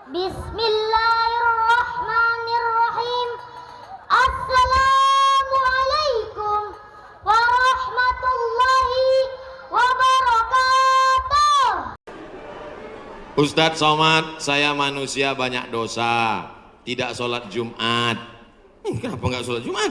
Bismillahirrahmanirrahim. Assalamualaikum warahmatullahi wabarakatuh. Ustadz Somad, saya manusia banyak dosa, tidak sholat Jumat. Kenapa nggak sholat Jumat?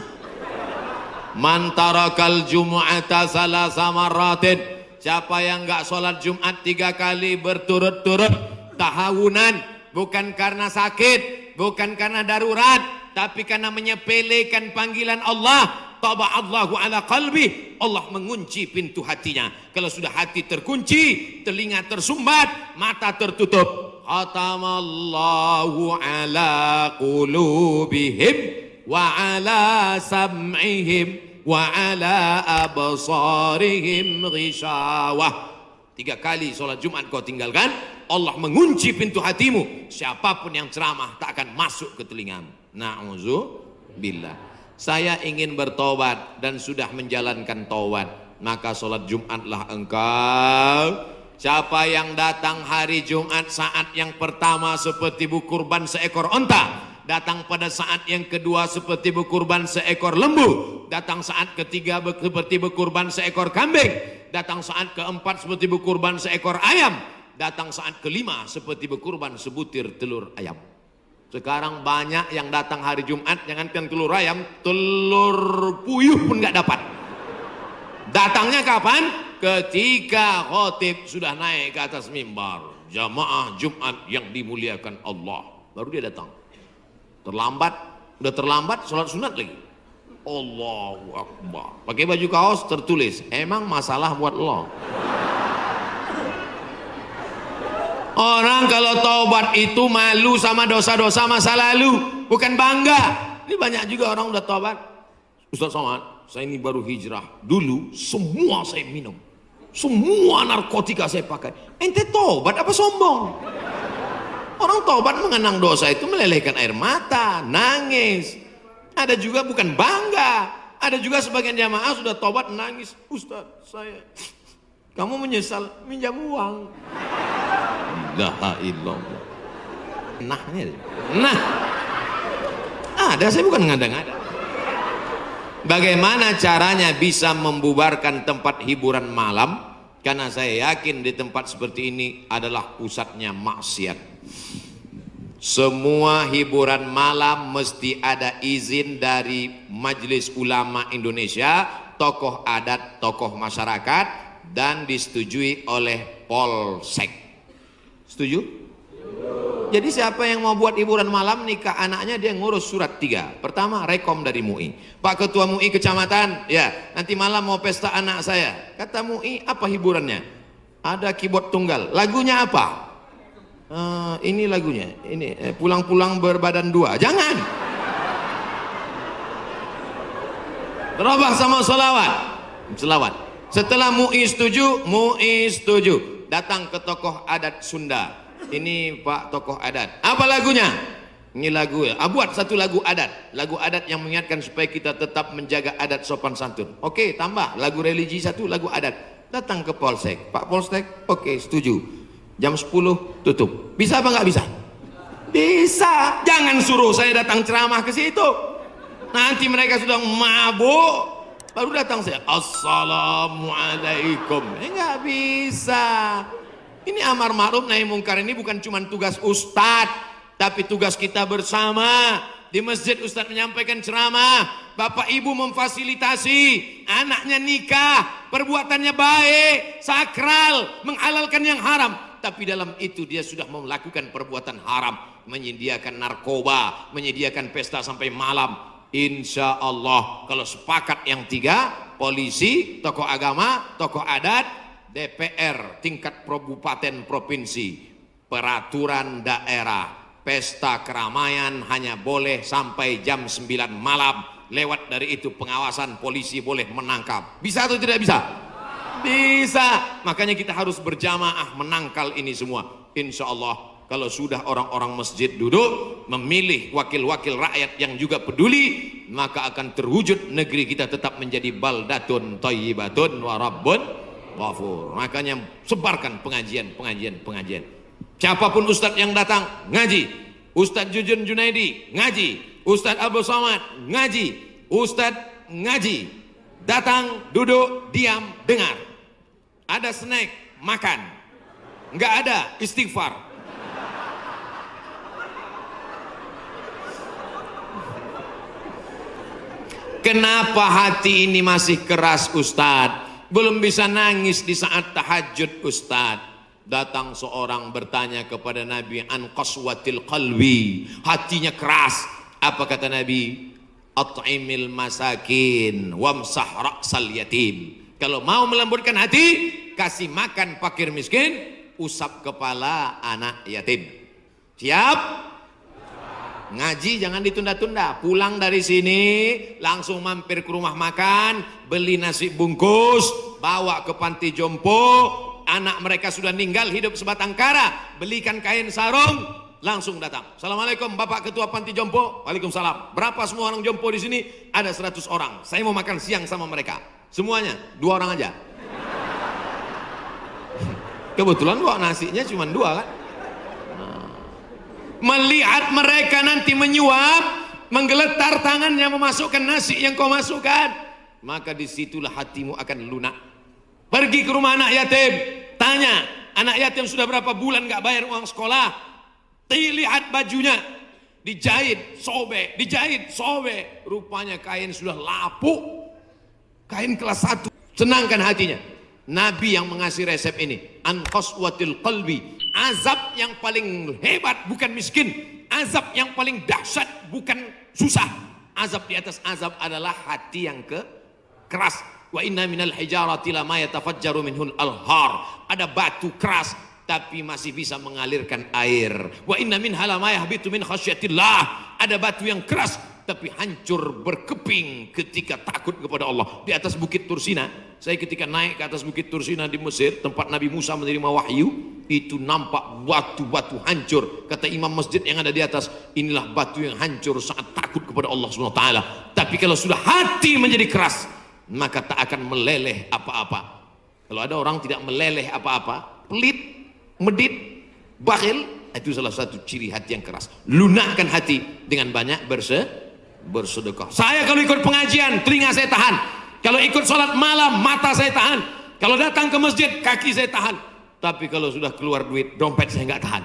Man tarakal jumu'ata salasa marratin, siapa yang nggak sholat Jumat 3 kali berturut-turut tahawunan, bukan karena sakit, bukan karena darurat, tapi karena menyepelekan panggilan Allah, taba'allahu ala qalbi, Allah mengunci pintu hatinya. Kalau sudah hati terkunci, telinga tersumbat, mata tertutup, khatamallahu ala qulubihim wa ala sam'ihim wa ala absarihim ghishawah. 3 kali sholat Jumat kau tinggalkan, Allah mengunci pintu hatimu. Siapapun yang ceramah tak akan masuk ke telingamu. Na'udzubillah. Saya ingin bertobat dan sudah menjalankan taubat, maka sholat Jumatlah engkau. Siapa yang datang hari Jumat saat yang pertama seperti berkurban seekor onta, datang pada saat yang kedua seperti berkurban seekor lembu, datang saat ketiga seperti berkurban seekor kambing, datang saat keempat seperti berkurban seekor ayam, datang saat kelima seperti berkurban sebutir telur ayam. Sekarang banyak yang datang hari Jumat, jangankan telur ayam, telur puyuh pun nggak dapat. Datangnya kapan? Ketika khotib sudah naik ke atas mimbar, jamaah Jumat yang dimuliakan Allah, baru dia datang. Terlambat, udah terlambat sholat sunat lagi. Allahu Akbar. Pakai baju kaos tertulis, emang masalah buat lo. Orang kalau taubat itu malu sama dosa-dosa masa lalu, bukan bangga. Ini banyak juga orang udah taubat. Ustaz Somad, saya ini baru hijrah. Dulu semua saya minum, semua narkotika saya pakai. Ente taubat apa sombong? Orang taubat mengenang dosa itu melelehkan air mata, nangis. Ada juga bukan bangga. Ada juga sebagian jamaah sudah taubat nangis. Ustaz, kamu menyesal minjam uang. La illallah. Nah, ada, saya bukan ngada-ngada. Bagaimana caranya bisa membubarkan tempat hiburan malam? Karena saya yakin di tempat seperti ini adalah pusatnya maksiat. Semua hiburan malam mesti ada izin dari Majelis Ulama Indonesia, tokoh adat, tokoh masyarakat, dan disetujui oleh Polsek. Setuju? Jadi siapa yang mau buat hiburan malam nikah anaknya, dia ngurus surat 3. Pertama, rekom dari MUI. Pak Ketua MUI Kecamatan, ya nanti malam mau pesta anak saya. Kata MUI, apa hiburannya? Ada keyboard tunggal. Lagunya apa? Ini lagunya. Ini pulang-pulang berbadan 2. Jangan. Berubah sama selawat. Setelah MUI setuju, datang ke tokoh adat Sunda. Ini Pak tokoh adat, apa lagunya? Ini lagu ya, buat satu lagu adat yang mengingatkan supaya kita tetap menjaga adat sopan santun. Oke, tambah lagu religi satu, lagu adat. Datang ke Polsek, Pak Polsek, oke setuju, jam 10 tutup. Bisa apa nggak bisa? Bisa. Jangan suruh saya datang ceramah ke situ, nanti mereka sudah mabuk baru datang saya, assalamualaikum. Nggak bisa. Ini amar ma'ruf nahi mungkar ini bukan cuma tugas ustadz, tapi tugas kita bersama. Di masjid ustadz menyampaikan ceramah, bapak ibu memfasilitasi, anaknya nikah, perbuatannya baik, sakral, menghalalkan yang haram. Tapi dalam itu dia sudah melakukan perbuatan haram, menyediakan narkoba, menyediakan pesta sampai malam. Insya Allah kalau sepakat yang 3, polisi, tokoh agama, tokoh adat, DPR tingkat kabupaten provinsi, peraturan daerah, pesta keramaian hanya boleh sampai jam 9 malam. Lewat dari itu pengawasan polisi boleh menangkap. Bisa atau tidak bisa? Bisa. Makanya kita harus berjamaah menangkal ini semua. Insya Allah kalau sudah orang-orang masjid duduk memilih wakil-wakil rakyat yang juga peduli, maka akan terwujud negeri kita tetap menjadi baldatun thayyibatun wa rabbun ghafur. Makanya sebarkan pengajian. Siapapun ustadz yang datang ngaji, Ustadz Jujun Junaidi ngaji, Ustadz Abdul Somad ngaji, Ustadz ngaji, datang, duduk, diam, dengar. Ada snack, makan. Nggak ada, istighfar. Kenapa hati ini masih keras Ustadz? Belum bisa nangis di saat tahajud Ustadz. Datang seorang bertanya kepada Nabi, an qaswatil qalbi, hatinya keras. Apa kata Nabi? At'imil masakin wamsah ra'sal yatim. Kalau mau melembutkan hati, kasih makan fakir miskin, usap kepala anak yatim. Siap? Ngaji jangan ditunda-tunda. Pulang dari sini langsung mampir ke rumah makan, beli nasi bungkus, bawa ke panti jompo. Anak mereka sudah meninggal, hidup sebatang kara, belikan kain sarung, langsung datang. Assalamualaikum Bapak Ketua Panti Jompo. Waalaikumsalam. Berapa semua orang jompo di sini? Ada 100 orang. Saya mau makan siang sama mereka. Semuanya 2 orang aja. Kebetulan kok nasinya cuma 2 kan. Melihat mereka nanti menyuap, menggeletar tangannya memasukkan nasi yang kau masukkan, maka disitulah hatimu akan lunak. Pergi ke rumah anak yatim, tanya, anak yatim sudah berapa bulan gak bayar uang sekolah? Lihat bajunya, dijahit, sobek, rupanya kain sudah lapuk, kain kelas 1. Senangkan hatinya. Nabi yang mengasih resep ini, an qaswatil qalbi, azab yang paling hebat bukan miskin, azab yang paling dahsyat bukan susah, azab di atas azab adalah hati yang keras. Wa inna minal hijarati lama yatafajjaru minhul alhar, ada batu keras tapi masih bisa mengalirkan air. Wa inna minha lama yahbitu min khasyatillah, ada batu yang keras tapi hancur berkeping ketika takut kepada Allah. Di atas bukit Tursina, saya ketika naik ke atas bukit Tursina di Mesir, tempat Nabi Musa menerima wahyu, itu nampak batu-batu hancur. Kata imam masjid yang ada di atas, inilah batu yang hancur saat takut kepada Allah SWT. Tapi kalau sudah hati menjadi keras, maka tak akan meleleh apa-apa. Kalau ada orang tidak meleleh apa-apa, pelit, medit, bakhil, itu salah satu ciri hati yang keras. Lunakkan hati dengan banyak bersedekah. Saya kalau ikut pengajian, telinga saya tahan. Kalau ikut sholat malam, mata saya tahan. Kalau datang ke masjid, kaki saya tahan. Tapi kalau sudah keluar duit, dompet saya nggak tahan.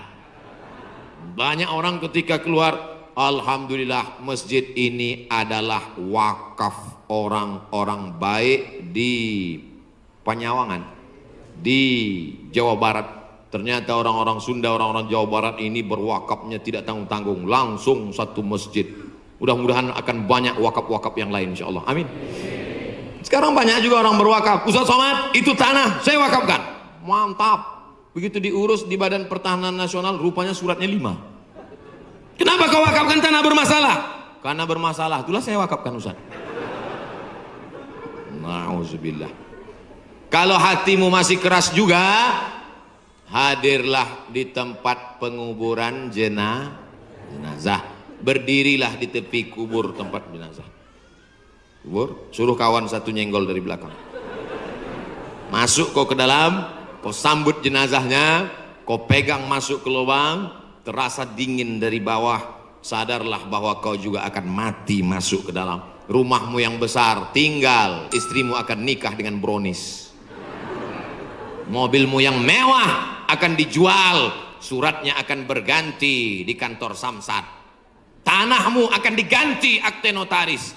Banyak orang ketika keluar, alhamdulillah masjid ini adalah wakaf orang-orang baik di Panyawangan, di Jawa Barat. Ternyata orang-orang Sunda, orang-orang Jawa Barat ini berwakafnya tidak tanggung-tanggung, langsung satu masjid. Mudah-mudahan akan banyak wakaf-wakaf yang lain insyaallah. Amin. Sekarang banyak juga orang berwakaf. Ustaz Somad, itu tanah saya wakafkan. Mantap. Begitu diurus di Badan Pertahanan Nasional, rupanya suratnya 5. Kenapa kau wakafkan tanah bermasalah? Karena bermasalah, itulah saya wakafkan Ustaz. Nauzubillah. Kalau hatimu masih keras juga, hadirlah di tempat penguburan jenazah. Berdirilah di tepi kubur tempat jenazah. Kubur, suruh kawan satu nyenggol dari belakang. Masuk kau ke dalam, kau sambut jenazahnya, kau pegang masuk ke lubang, terasa dingin dari bawah, sadarlah bahwa kau juga akan mati masuk ke dalam. Rumahmu yang besar tinggal, istrimu akan nikah dengan brownies. Mobilmu yang mewah akan dijual, suratnya akan berganti di kantor Samsat. Tanahmu akan diganti akte notaris.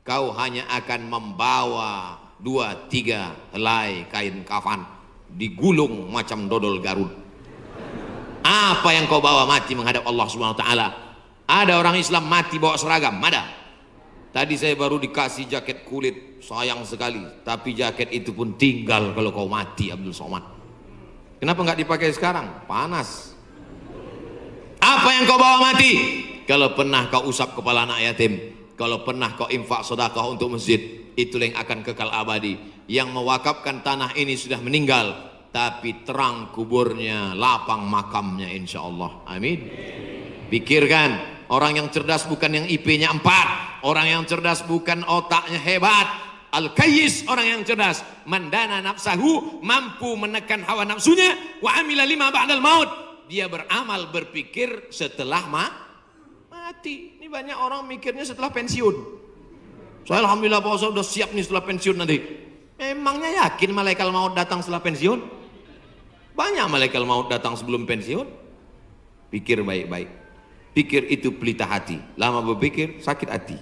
Kau hanya akan membawa 2-3 helai kain kafan, digulung macam dodol Garut. Apa yang kau bawa mati menghadap Allah SWT? Ada orang Islam mati bawa seragam? Ada. Tadi saya baru dikasih jaket kulit, sayang sekali. Tapi jaket itu pun tinggal kalau kau mati, Abdul Somad. Kenapa nggak dipakai sekarang? Panas. Apa yang kau bawa mati? Kalau pernah kau usap kepala anak yatim, kalau pernah kau infak sedekah untuk masjid, itulah yang akan kekal abadi. Yang mewakafkan tanah ini sudah meninggal, tapi terang kuburnya, lapang makamnya insya Allah. Amin. Pikirkan, orang yang cerdas bukan yang IP-nya 4, orang yang cerdas bukan otaknya hebat. Al-Kayyis, orang yang cerdas, mandana nafsahu, mampu menekan hawa nafsunya, wa amila lima ba'dal maut, dia beramal, berpikir setelah mati. Ini banyak orang mikirnya setelah pensiun. Saya alhamdulillah Pak Ustaz udah siap nih setelah pensiun nanti. Memangnya yakin malaikat maut datang setelah pensiun? Banyak malaikat maut datang sebelum pensiun. Pikir baik-baik. Pikir itu pelita hati. Lama berpikir sakit hati.